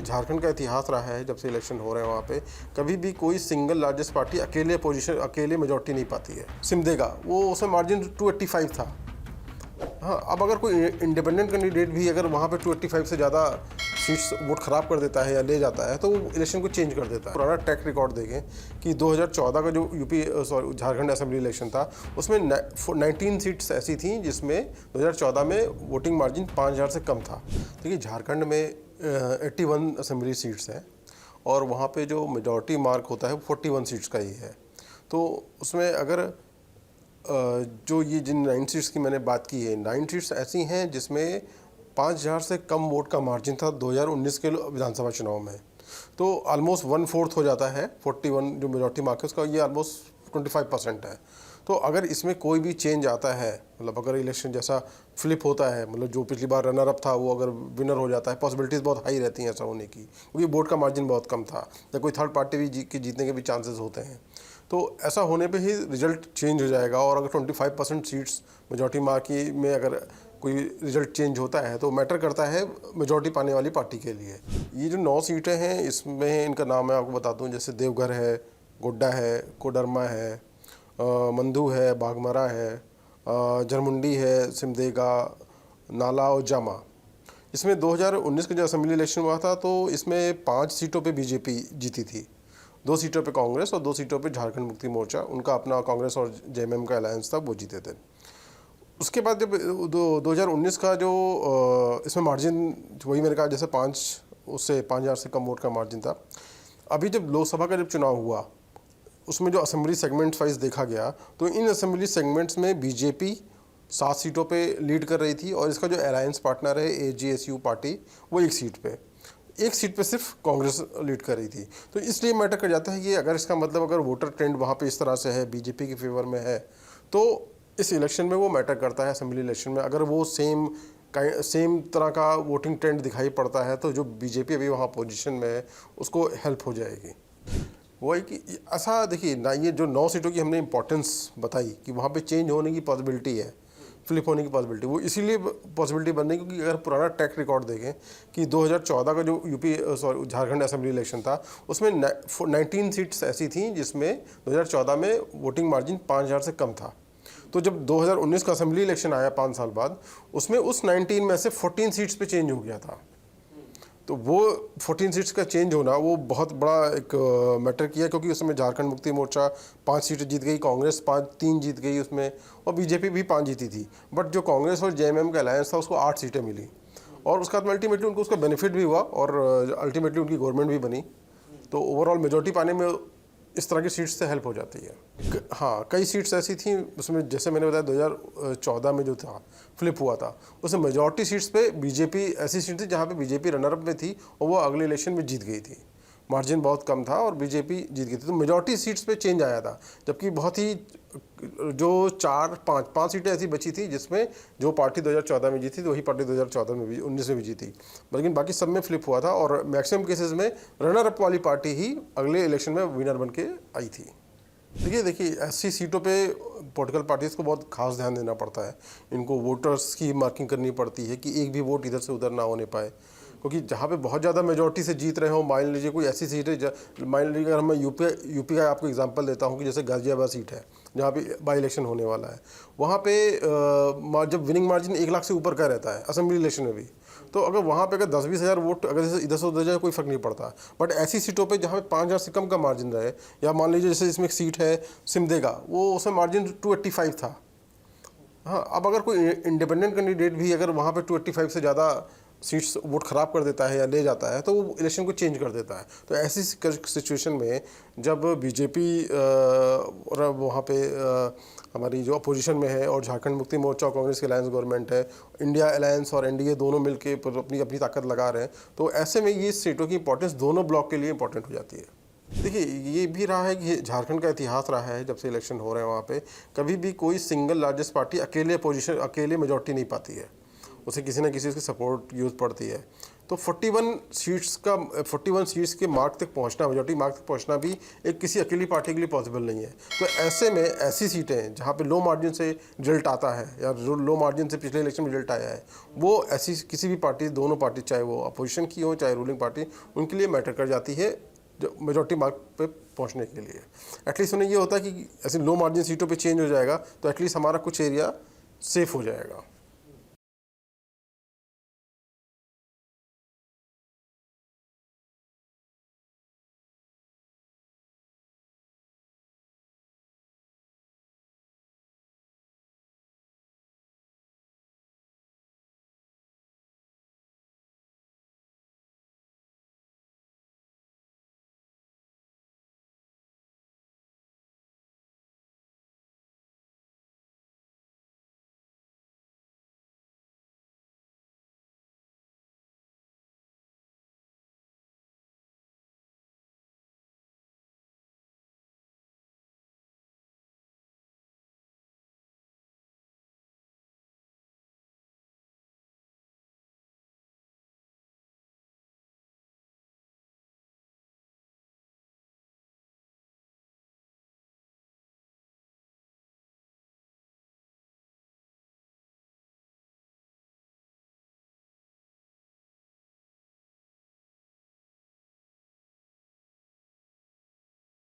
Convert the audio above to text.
झारखंड का इतिहास रहा है जब से इलेक्शन हो रहे हैं वहाँ पे कभी भी कोई सिंगल लार्जेस्ट पार्टी अकेले मेजॉरिटी नहीं पाती है। सिमदेगा वो उसमें मार्जिन 285 था। हाँ, अब अगर कोई इंडिपेंडेंट कैंडिडेट भी अगर वहाँ पे 285 से ज़्यादा सीट्स वोट ख़राब कर देता है या ले जाता है तो वो इलेक्शन को चेंज कर देता है। पुराना ट्रैक रिकॉर्ड देखें कि 2014 का जो झारखंड असेंबली इलेक्शन था उसमें 19 सीट्स ऐसी थी जिसमें 2014 में वोटिंग मार्जिन 5000 से कम था। देखिए झारखंड में 81 असेंबली सीट्स हैं और वहाँ पे जो मेजॉरिटी मार्क होता है वो 41 सीट्स का ही है। तो उसमें अगर जो ये जिन 9 सीट्स की मैंने बात की है, 9 सीट्स ऐसी हैं जिसमें 5000 से कम वोट का मार्जिन था 2019 के विधानसभा चुनाव में। तो ऑलमोस्ट 1/4 हो जाता है। 41 जो मेजॉरिटी मार्क है उसका ये ऑलमोस्ट 25% है। तो अगर इसमें कोई भी चेंज आता है, मतलब अगर इलेक्शन जैसा फ्लिप होता है, मतलब जो पिछली बार रनर अप था वो अगर विनर हो जाता है, पॉसिबिलिटीज़ बहुत हाई रहती हैं ऐसा होने की, क्योंकि वोट का मार्जिन बहुत कम था या कोई थर्ड पार्टी भी जीतने के भी चांसेस होते हैं। तो ऐसा होने पे ही रिजल्ट चेंज हो जाएगा। और अगर 25% सीट्स मेजॉरिटी मार्क में अगर कोई रिजल्ट चेंज होता है तो मैटर करता है मेजॉरिटी पाने वाली पार्टी के लिए। ये जो 9 सीटें हैं इसमें इनका नाम मैं आपको बता दूं, जैसे देवघर है, गोड्डा है, कोडरमा है, मंदू है, बाघमरा है, जरमुंडी है, सिमदेगा, नाला और जामा। इसमें 2019 का जो असेंबली इलेक्शन हुआ था तो इसमें 5 सीटों पे बीजेपी जीती थी, 2 सीटों पे कांग्रेस और 2 सीटों पे झारखंड मुक्ति मोर्चा, उनका अपना कांग्रेस और जेएमएम का अलायंस था, वो जीते थे। उसके बाद जब 2019 का जो इसमें मार्जिन वही मैंने कहा जैसे 5000 से कम वोट का मार्जिन था। अभी जब लोकसभा का जब चुनाव हुआ उसमें जो असेंबली सेगमेंट्स वाइज देखा गया तो इन असेंबली सेगमेंट्स में बीजेपी 7 सीटों पे लीड कर रही थी और इसका जो अलायंस पार्टनर है एजीएसयू पार्टी वो 1 सीट पे सिर्फ कांग्रेस लीड कर रही थी। तो इसलिए मैटर कर जाता है कि अगर इसका मतलब अगर वोटर ट्रेंड वहाँ पे इस तरह से है, बीजेपी के फेवर में है, तो इस इलेक्शन में वो मैटर करता है। असेंबली इलेक्शन में अगर वो सेम तरह का वोटिंग ट्रेंड दिखाई पड़ता है तो जो बीजेपी अभी वहाँ पोजीशन में है उसको हेल्प हो जाएगी। वो है कि ऐसा देखिए ना, ये जो 9 सीटों की हमने इंपॉर्टेंस बताई कि वहाँ पे चेंज होने की पॉसिबिलिटी है, फ्लिप होने की पॉसिबिलिटी, वो इसीलिए पॉसिबिलिटी बन रही क्योंकि अगर पुराना ट्रैक रिकॉर्ड देखें कि 2014 का जो झारखंड असेंबली इलेक्शन था उसमें 19 सीट्स ऐसी थी जिसमें 2014 में वोटिंग मार्जिन 5000 से कम था। तो जब 2019 का असेंबली इलेक्शन आया 5 साल बाद, उसमें उस 19 में से 14 सीट्स पे चेंज हो गया था। तो वो 14 सीट्स का चेंज होना वो बहुत बड़ा एक मैटर किया, क्योंकि उसमें झारखंड मुक्ति मोर्चा 5 सीटें जीत गई, कांग्रेस 3 जीत गई उसमें, और बीजेपी भी 5 जीती थी। बट जो कांग्रेस और जेएमएम का अलायंस था उसको 8 सीटें मिली और उसके बाद अल्टीमेटली उनको उसका बेनिफिट भी हुआ और अल्टीमेटली उनकी गवर्नमेंट भी बनी। तो ओवरऑल मेजॉरिटी पाने में इस तरह की सीट्स से हेल्प हो जाती है। हाँ, कई सीट्स ऐसी थी उसमें, जैसे मैंने बताया 2014 में जो था फ्लिप हुआ था उसमें मेजॉरिटी सीट्स पे बीजेपी, ऐसी सीट थी जहाँ पे बीजेपी रनरअप में थी और वो अगले इलेक्शन में जीत गई थी। मार्जिन बहुत कम था और बीजेपी जीत गई थी। तो मेजॉरिटी सीट्स पे चेंज आया था, जबकि बहुत ही जो 5 सीटें ऐसी बची थी जिसमें जो पार्टी 2014 में जीती थी वही पार्टी 2014 में भी 19 में भी जीती, लेकिन बाकी सब में फ्लिप हुआ था और मैक्सिमम केसेस में रनर अप वाली पार्टी ही अगले इलेक्शन में विनर बन के आई थी। देखिए ऐसी सीटों पे पॉलिटिकल पार्टीज़ को बहुत खास ध्यान देना पड़ता है। इनको वोटर्स की मार्किंग करनी पड़ती है कि एक भी वोट इधर से उधर ना होने पाए, क्योंकि जहाँ पे बहुत ज़्यादा मेजॉरिटी से जीत रहे हो, मान लीजिए कोई ऐसी सीट है, मान लीजिए अगर मैं यूपी का आपको एग्जांपल देता हूँ कि जैसे गाजियाबाद सीट है जहाँ पे बाई इलेक्शन होने वाला है, वहाँ पे जब विनिंग मार्जिन 1 लाख से ऊपर का रहता है असेंबली इलेक्शन में भी, तो अगर वहाँ पे अगर 10-20 हज़ार वोट अगर जैसे इधर से उधर जाए कोई फ़र्क नहीं पड़ता। बट ऐसी सीटों पे जहाँ पे 5000 से कम का मार्जिन रहे, या मान लीजिए जैसे इसमें एक सीट है सिमदेगा, वो उसमें मार्जिन 285 था। हाँ, अब अगर कोई इंडिपेंडेंट कैंडिडेट भी अगर वहाँ पे 285 से ज़्यादा सीट्स वोट ख़राब कर देता है या ले जाता है तो वो इलेक्शन को चेंज कर देता है। तो ऐसी सिचुएशन में जब बीजेपी और वहाँ पे हमारी जो अपोजिशन में है और झारखंड मुक्ति मोर्चा और कांग्रेस की अलायंस गवर्नमेंट है, इंडिया अलायंस और एनडीए दोनों मिलके अपनी अपनी ताकत लगा रहे हैं, तो ऐसे में ये सीटों की इंपॉर्टेंस दोनों ब्लॉक के लिए इंपॉर्टेंट हो जाती है। देखिए ये भी रहा है कि झारखंड का इतिहास रहा है जब से इलेक्शन हो रहे हैं वहाँ पे कभी भी कोई सिंगल लार्जेस्ट पार्टी अकेले मेजॉरिटी नहीं पाती है, उसे किसी न किसी की सपोर्ट यूज़ पड़ती है। तो 41 सीट्स के मार्क तक पहुंचना, मेजॉरिटी मार्क तक पहुंचना भी एक किसी अकेली पार्टी के लिए पॉसिबल नहीं है। तो ऐसे में ऐसी सीटें जहां पे लो मार्जिन से रिजल्ट आता है या लो मार्जिन से पिछले इलेक्शन में रिजल्ट आया है, वो ऐसी किसी भी पार्टी, दोनों पार्टी चाहे वो अपोजिशन की हो चाहे रूलिंग पार्टी, उनके लिए मैटर कर जाती है जो मेजॉरिटी मार्क पे पहुंचने के लिए। एटलीस्ट उन्हें ये होता है कि ऐसे लो मार्जिन सीटों पे चेंज हो जाएगा तो एटलीस्ट हमारा कुछ एरिया सेफ हो जाएगा।